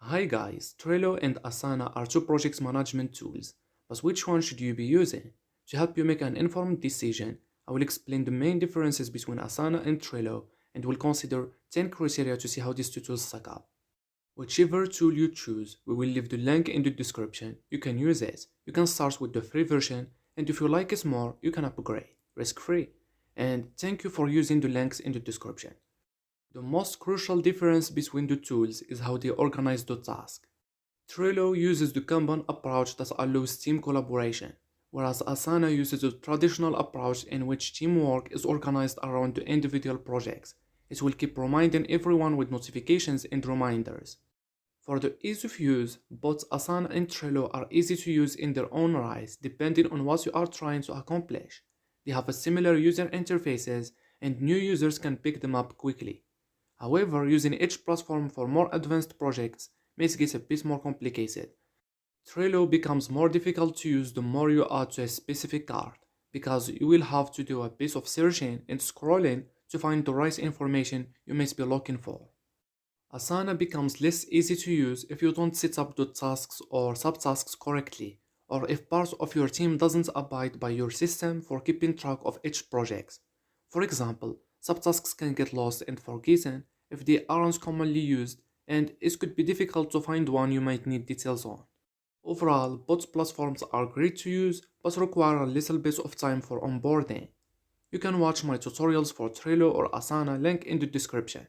Hi guys, Trello and Asana are two project management tools, but which one should you be using? To help you make an informed decision, I will explain the main differences between Asana and Trello and will consider 10 criteria to see how these two tools stack up. Whichever tool you choose, we will leave the link in the description. You can use it. You can start with the free version, and if you like it more, you can upgrade, risk-free. And thank you for using the links in the description. The most crucial difference between the tools is how they organize the task. Trello uses the Kanban approach that allows team collaboration, whereas Asana uses the traditional approach in which teamwork is organized around the individual projects. It will keep reminding everyone with notifications and reminders. For the ease of use, both Asana and Trello are easy to use in their own right depending on what you are trying to accomplish. They have a similar user interfaces and new users can pick them up quickly. However, using each platform for more advanced projects makes it a bit more complicated. Trello becomes more difficult to use the more you add to a specific card, because you will have to do a bit of searching and scrolling to find the right information you may be looking for. Asana becomes less easy to use if you don't set up the tasks or subtasks correctly, or if part of your team doesn't abide by your system for keeping track of each project. For example, subtasks can get lost and forgotten if they aren't commonly used, and it could be difficult to find one you might need details on. Overall, both platforms are great to use but require a little bit of time for onboarding. You can watch my tutorials for Trello or Asana link in the description.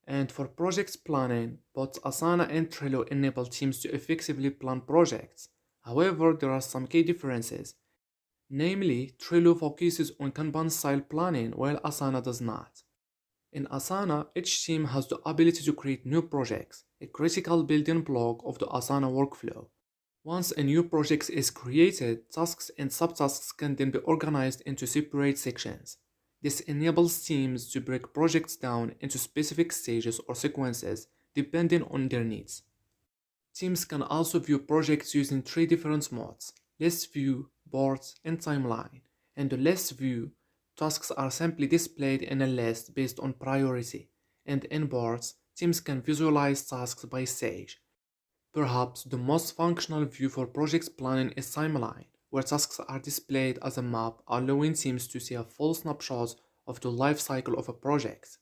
And for project planning, both Asana and Trello enable teams to effectively plan projects. However, there are some key differences. Namely, Trello focuses on Kanban style planning while Asana does not. In Asana, each team has the ability to create new projects, a critical building block of the Asana workflow. Once a new project is created, tasks and subtasks can then be organized into separate sections. This enables teams to break projects down into specific stages or sequences depending on their needs. Teams can also view projects using three different modes: list view, boards, and timeline. In the list view, tasks are simply displayed in a list based on priority, and in boards, teams can visualize tasks by stage. Perhaps the most functional view for project planning is timeline, where tasks are displayed as a map, allowing teams to see a full snapshot of the life cycle of a project.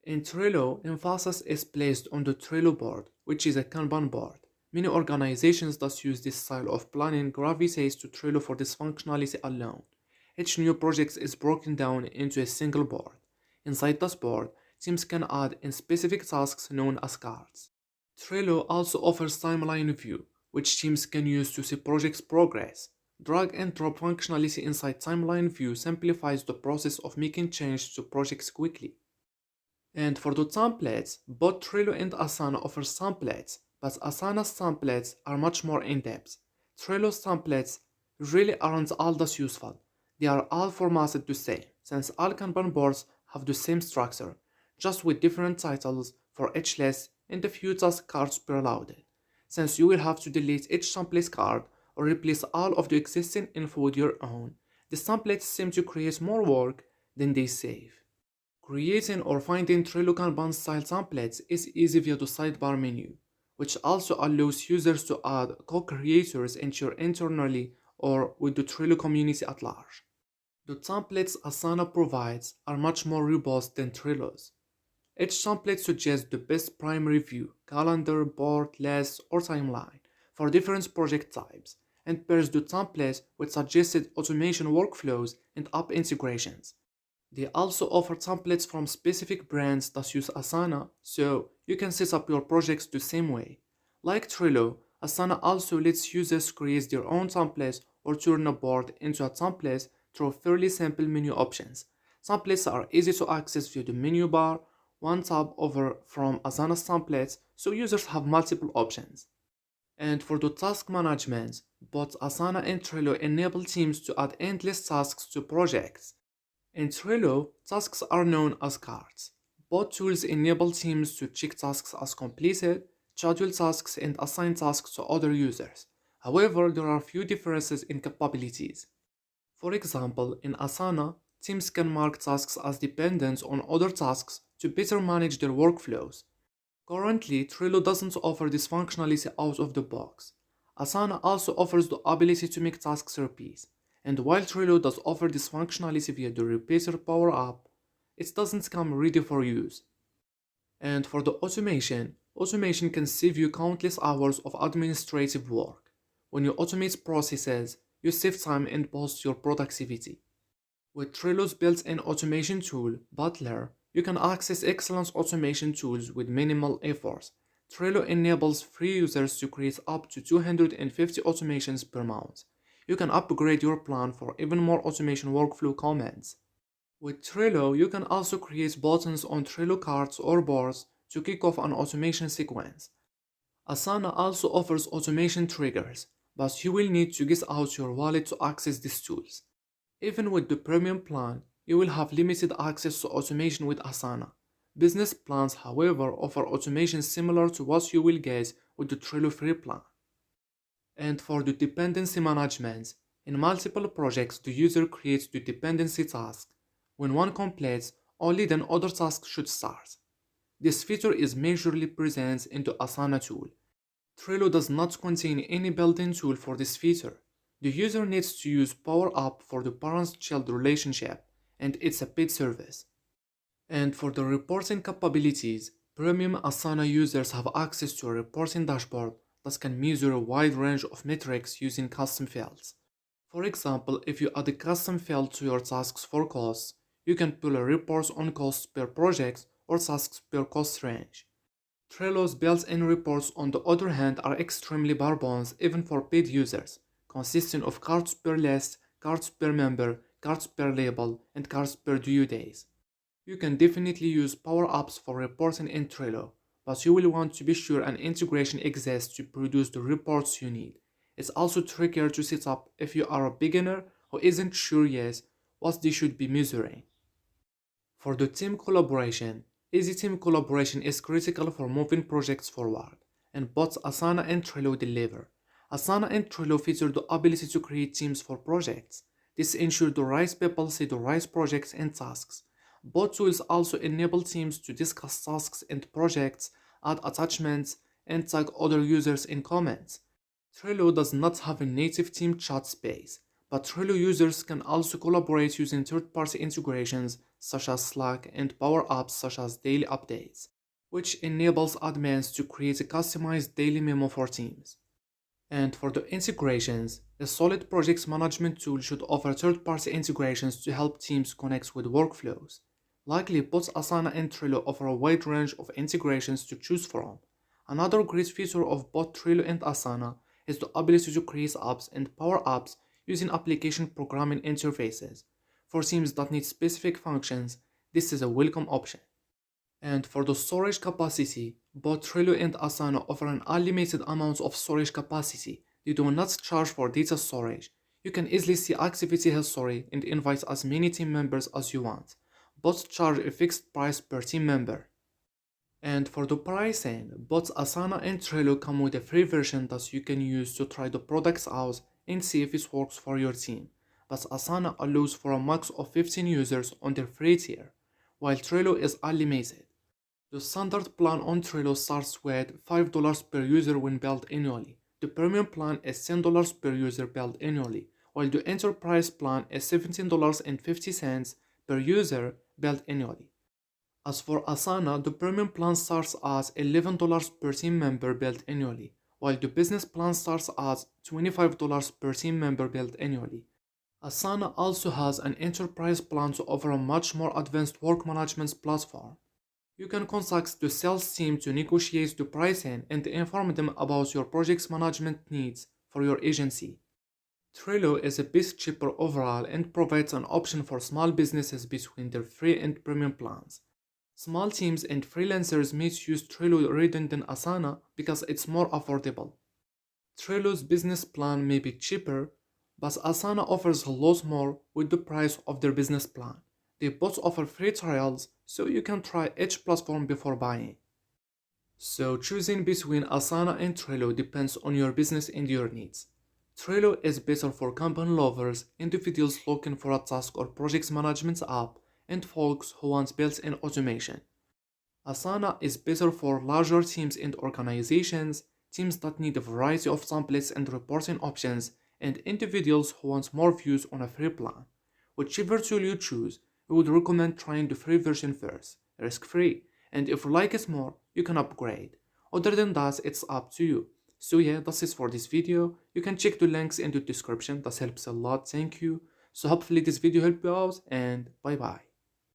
In Trello, emphasis is placed on the Trello board, which is a Kanban board. Many organizations that use this style of planning gravitate to Trello for this functionality alone. Each new project is broken down into a single board. Inside this board, teams can add in specific tasks known as cards. Trello also offers timeline view, which teams can use to see projects' progress. Drag and drop functionality inside timeline view simplifies the process of making changes to projects quickly. And for the templates, both Trello and Asana offer templates, but Asana's templates are much more in-depth. Trello's templates really aren't all that useful. They are all formatted the same, since all Kanban boards have the same structure, just with different titles for each list and a few task cards preloaded. Since you will have to delete each template card or replace all of the existing info with your own, these templates seem to create more work than they save. Creating or finding Trello Kanban style templates is easy via the sidebar menu, which also allows users to add co-creators internally or with the Trello community at large. The templates Asana provides are much more robust than Trello's. Each template suggests the best primary view, calendar, board, list, or timeline for different project types, and pairs the template with suggested automation workflows and app integrations. They also offer templates from specific brands that use Asana, so you can set up your projects the same way. Like Trello, Asana also lets users create their own templates or turn a board into a template through fairly simple menu options. Templates are easy to access via the menu bar, one tab over from Asana's templates, so users have multiple options. And for the task management, both Asana and Trello enable teams to add endless tasks to projects. In Trello, tasks are known as cards. Both tools enable teams to check tasks as completed, schedule tasks, and assign tasks to other users. However, there are few differences in capabilities. For example, in Asana, teams can mark tasks as dependent on other tasks to better manage their workflows. Currently, Trello doesn't offer this functionality out of the box. Asana also offers the ability to make tasks repeat, and while Trello does offer this functionality via the Repeater Power Up, it doesn't come ready for use. And for the automation can save you countless hours of administrative work. When you automate processes, you save time and boost your productivity. With Trello's built-in automation tool, Butler, you can access excellent automation tools with minimal effort. Trello enables free users to create up to 250 automations per month. You can upgrade your plan for even more automation workflow commands. With Trello, you can also create buttons on Trello cards or boards to kick off an automation sequence. Asana also offers automation triggers, but you will need to get out your wallet to access these tools. Even with the premium plan, you will have limited access to automation with Asana. Business plans, however, offer automation similar to what you will get with the Trello free plan. And for the dependency management, in multiple projects, the user creates the dependency task. When one completes, only then other tasks should start. This feature is majorly present in the Asana tool. Trello does not contain any built-in tool for this feature. The user needs to use Power Up for the parent-child relationship, and it's a paid service. And for the reporting capabilities, premium Asana users have access to a reporting dashboard that can measure a wide range of metrics using custom fields. For example, if you add a custom field to your tasks for costs, you can pull a report on costs per project or tasks per cost range. Trello's built-in reports, on the other hand, are extremely bare bones even for paid users, consisting of cards per list, cards per member, cards per label, and cards per due days. You can definitely use Power Apps for reporting in Trello, but you will want to be sure an integration exists to produce the reports you need. It's also trickier to set up if you are a beginner who isn't sure yet what they should be measuring. For the team collaboration, easy team collaboration is critical for moving projects forward, and both Asana and Trello deliver. Asana and Trello feature the ability to create teams for projects. This ensures the right people see the right projects and tasks. Both tools also enable teams to discuss tasks and projects, add attachments, and tag other users in comments. Trello does not have a native team chat space, but Trello users can also collaborate using third-party integrations such as Slack and Power Apps such as Daily Updates, which enables admins to create a customized daily memo for teams. And for the integrations, a solid project management tool should offer third-party integrations to help teams connect with workflows. Likely, both Asana and Trello offer a wide range of integrations to choose from. Another great feature of both Trello and Asana is the ability to create apps and Power Apps using application programming interfaces. For teams that need specific functions, this is a welcome option. And for the storage capacity, both Trello and Asana offer an unlimited amount of storage capacity. They do not charge for data storage. You can easily see activity history and invite as many team members as you want. Both charge a fixed price per team member. And for the pricing, both Asana and Trello come with a free version that you can use to try the products out and see if it works for your team. But Asana allows for a max of 15 users on their free tier, while Trello is unlimited. The standard plan on Trello starts with $5 per user when billed annually. The premium plan is $10 per user billed annually, while the enterprise plan is $17.50 per user billed annually. As for Asana, the premium plan starts at $11 per team member billed annually, while the business plan starts at $25 per team member billed annually. Asana also has an enterprise plan to offer a much more advanced work management platform. You can contact the sales team to negotiate the pricing and inform them about your project's management needs for your agency. Trello is a bit cheaper overall and provides an option for small businesses between their free and premium plans. Small teams and freelancers may use Trello rather than Asana because it's more affordable. Trello's business plan may be cheaper, but Asana offers a lot more with the price of their business plan. They both offer free trials, so you can try each platform before buying. So choosing between Asana and Trello depends on your business and your needs. Trello is better for company lovers, individuals looking for a task or project management app, and folks who want built-in automation. Asana is better for larger teams and organizations, teams that need a variety of templates and reporting options, and individuals who want more views on a free plan. Whichever tool you choose, we would recommend trying the free version first, risk-free, and if you like it more, you can upgrade. Other than that, it's up to you. So yeah, that's it for this video. You can check the links in the description, that helps a lot, thank you. So hopefully this video helped you out, and bye bye.